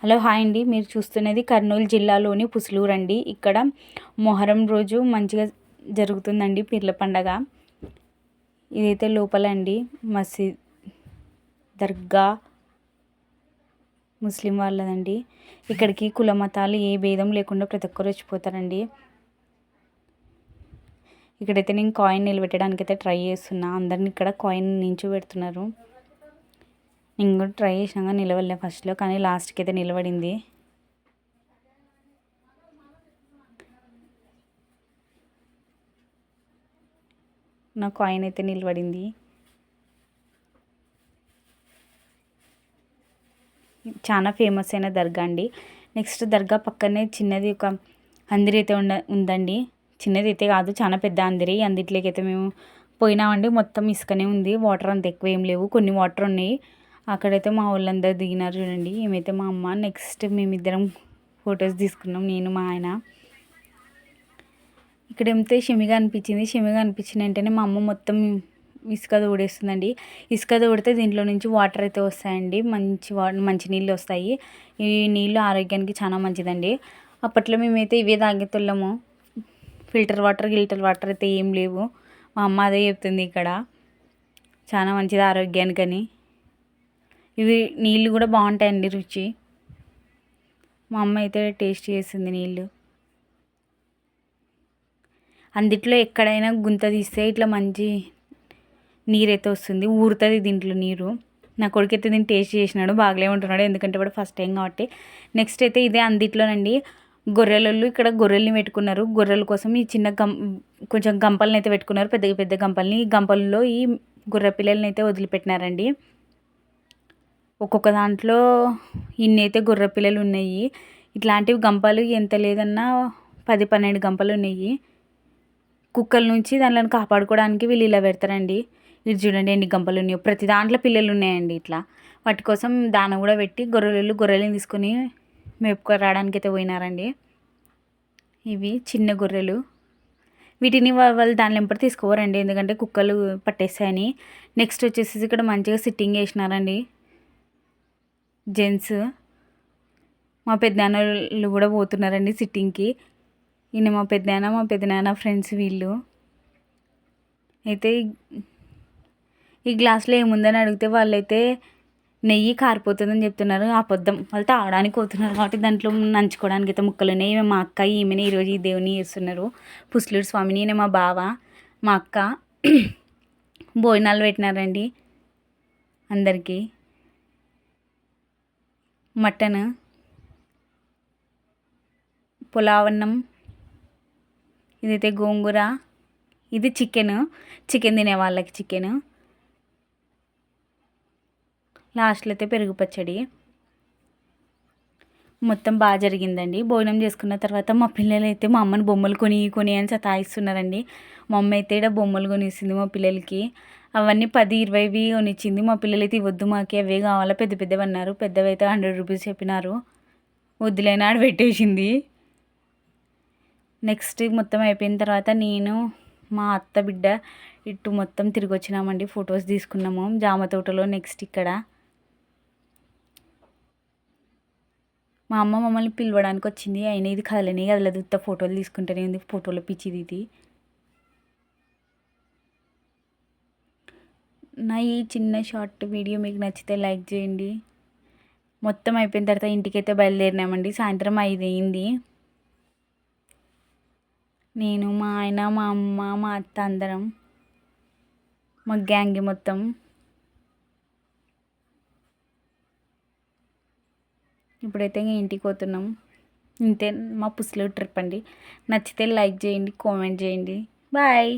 Hello hi అండి, మీరు చూస్తున్నది కర్నూలు జిల్లాలోని పుసులూరు అండి. ఇక్కడ మొహరం రోజు మంచిగా జరుగుతుందండి పీర్ల పండగ. ఇదైతే లోపల అండి మసీద్ దర్గా ముస్లిం వాళ్ళదండి. ఇక్కడికి కుల మతాలు ఏ భేదం లేకుండా ప్రతి ఒక్కరు వచ్చిపోతారండి. ఇక్కడైతే నేను కాయిన్ నిలబెట్టడానికి అయితే ట్రై చేస్తున్నా. అందరిని ఇక్కడ కాయిన్ నించోబెడుతున్నారు. నేను కూడా ట్రై చేసినాక నిలవలే ఫస్ట్లో, కానీ లాస్ట్కి అయితే నిలబడింది. నా కాయిన్ అయితే నిలబడింది. చాలా ఫేమస్ అయిన దర్గా అండి. నెక్స్ట్ దర్గా పక్కనే చిన్నది ఒక అందిరి అయితే ఉందండి. చిన్నది అయితే కాదు, చాలా పెద్ద అందిరి. అందిట్లోకి అయితే మేము పోయినామండి. మొత్తం ఇసుకనే ఉంది, వాటర్ అంత ఎక్కువ ఏం లేవు, కొన్ని వాటర్ ఉన్నాయి. అక్కడైతే మా వాళ్ళందరూ దిగినారు చూడండి. ఏమైతే మా అమ్మ, నెక్స్ట్ మేమిద్దరం ఫొటోస్ తీసుకున్నాం, నేను మా ఆయన. ఇక్కడ ఏమితే షమిగా అనిపించింది. షమిగా అనిపించిన వెంటనే మా అమ్మ మొత్తం ఇసుక తోడేస్తుందండి. ఇసుక తోడితే దీంట్లో నుంచి వాటర్ అయితే వస్తాయండి, మంచి నీళ్ళు వస్తాయి. ఈ నీళ్ళు ఆరోగ్యానికి చాలా మంచిదండి. అప్పట్లో మేమైతే ఇవే తాగేతోళ్ళము. ఫిల్టర్ వాటర్ అయితే ఏం లేవు. మా అమ్మ అదే చెప్తుంది, ఇక్కడ చాలా మంచిది ఆరోగ్యానికని. ఇవి నీళ్ళు కూడా బాగుంటాయండి, రుచి. మా అమ్మ అయితే టేస్ట్ చేసింది నీళ్ళు. అందుట్లో ఎక్కడైనా గుంత తీస్తే ఇట్లా మంచి నీరైతే వస్తుంది, ఊరుతుంది దీంట్లో నీరు. నా కొడుకు అయితే దీన్ని టేస్ట్ చేసినాడు, బాగలే ఉంటున్నాడు, ఎందుకంటే వాడు ఫస్ట్ టైం కాబట్టి. నెక్స్ట్ అయితే ఇదే అందిట్లోనండి గొర్రెలు. ఇక్కడ గొర్రెల్ని పెట్టుకున్నారు. గొర్రెల కోసం ఈ చిన్న కొంచెం గంపల్ని అయితే పెట్టుకున్నారు, పెద్ద పెద్ద గంపల్ని. ఈ గంపల్లో ఈ గొర్రె పిల్లల్ని అయితే వదిలిపెట్టినారండి. ఒక్కొక్క దాంట్లో ఇన్నైతే గొర్రె పిల్లలు ఉన్నాయి. ఇట్లాంటివి గంపలు ఎంత లేదన్నా 10-12 గంపలు ఉన్నాయి. కుక్కల నుంచి దానిలో కాపాడుకోవడానికి వీళ్ళు ఇలా పెడతారండి. ఇది చూడండి ఎన్ని గంపలు ఉన్నాయో, ప్రతి దాంట్లో పిల్లలు ఉన్నాయండి. ఇట్లా వాటి కోసం దాన కూడా పెట్టి గొర్రెల్ని తీసుకొని మేపుకు రావడానికి అయితే పోయినారండి. ఇవి చిన్న గొర్రెలు. వీటిని వాళ్ళు దాని వెంపటి తీసుకోవారండి, ఎందుకంటే కుక్కలు పట్టేస్తాయని. నెక్స్ట్ వచ్చేసి ఇక్కడ మంచిగా సిట్టింగ్ వేసినారండి జెంట్స్. మా పెద్దనాన్నలు కూడా పోతున్నారండి సిట్టింగ్కి. ఈయన మా పెద్దనాన్న ఫ్రెండ్స్ వీళ్ళు. అయితే ఈ గ్లాస్లో ఏముందని అడిగితే వాళ్ళైతే నెయ్యి కారిపోతుందని చెప్తున్నారు. అబద్ధం, వాళ్ళు తాగడానికి పోతున్నారు కాబట్టి దాంట్లో నంచుకోవడానికి అయితే ముక్కలు ఉన్నాయి. ఈమె మా అక్క, ఈమెనే ఈరోజు ఈ దేవుని చేస్తున్నారు, పుసులూరు స్వామిని. ఈయన మా బావ, మా అక్క. భోజనాలు పెట్టినారండి అందరికీ. మటన్, పులావన్నం, ఇదైతే గోంగూర, ఇది చికెన్ తినే వాళ్ళకి చికెన్. లాస్ట్లో అయితే పెరుగు పచ్చడి. మొత్తం బాగా జరిగిందండి. భోజనం చేసుకున్న తర్వాత మా పిల్లలు అయితే మా అమ్మని బొమ్మలు కొని అని సతాయిస్తున్నారండి. మా అమ్మ అయితే ఇక్కడ బొమ్మలు కొనిస్తుంది మా పిల్లలకి. అవన్నీ 10-20 కొనిచ్చింది. మా పిల్లలు అయితే ఇవ్వద్దు, మాకు అవే కావాలా, పెద్ద పెద్దవి అన్నారు. పెద్దవి అయితే 100 రూపీస్ చెప్పినారు. వద్దులేనా ఆడ పెట్టేసింది. నెక్స్ట్ మొత్తం అయిపోయిన తర్వాత నేను, మా అత్త బిడ్డ ఇటు మొత్తం తిరిగి వచ్చినామండి. ఫొటోస్ తీసుకున్నాము జామ తోటలో. నెక్స్ట్ ఇక్కడ మా అమ్మ మమ్మల్ని పిలవడానికి వచ్చింది. అయినా ఇది కదలదు, ఉత్త ఫోటోలు తీసుకుంటూనే ఉంది. ఫోటోలో పిచ్చిది ఇది. నా ఈ చిన్న షార్ట్ వీడియో మీకు నచ్చితే లైక్ చేయండి. మొత్తం అయిపోయిన తర్వాత ఇంటికైతే బయలుదేరినామండి. సాయంత్రం 5 అయింది. నేను, మా ఆయన, మా అమ్మ, మా అత్త, అందరం మా గ్యాంగ్ మొత్తం. ఇప్పుడైతే ఇంటికి పోతున్నాం. ఇంతే మా పుసులూరు ట్రిప్ అండి. నచ్చితే లైక్ చేయండి, కామెంట్ చేయండి. బాయ్.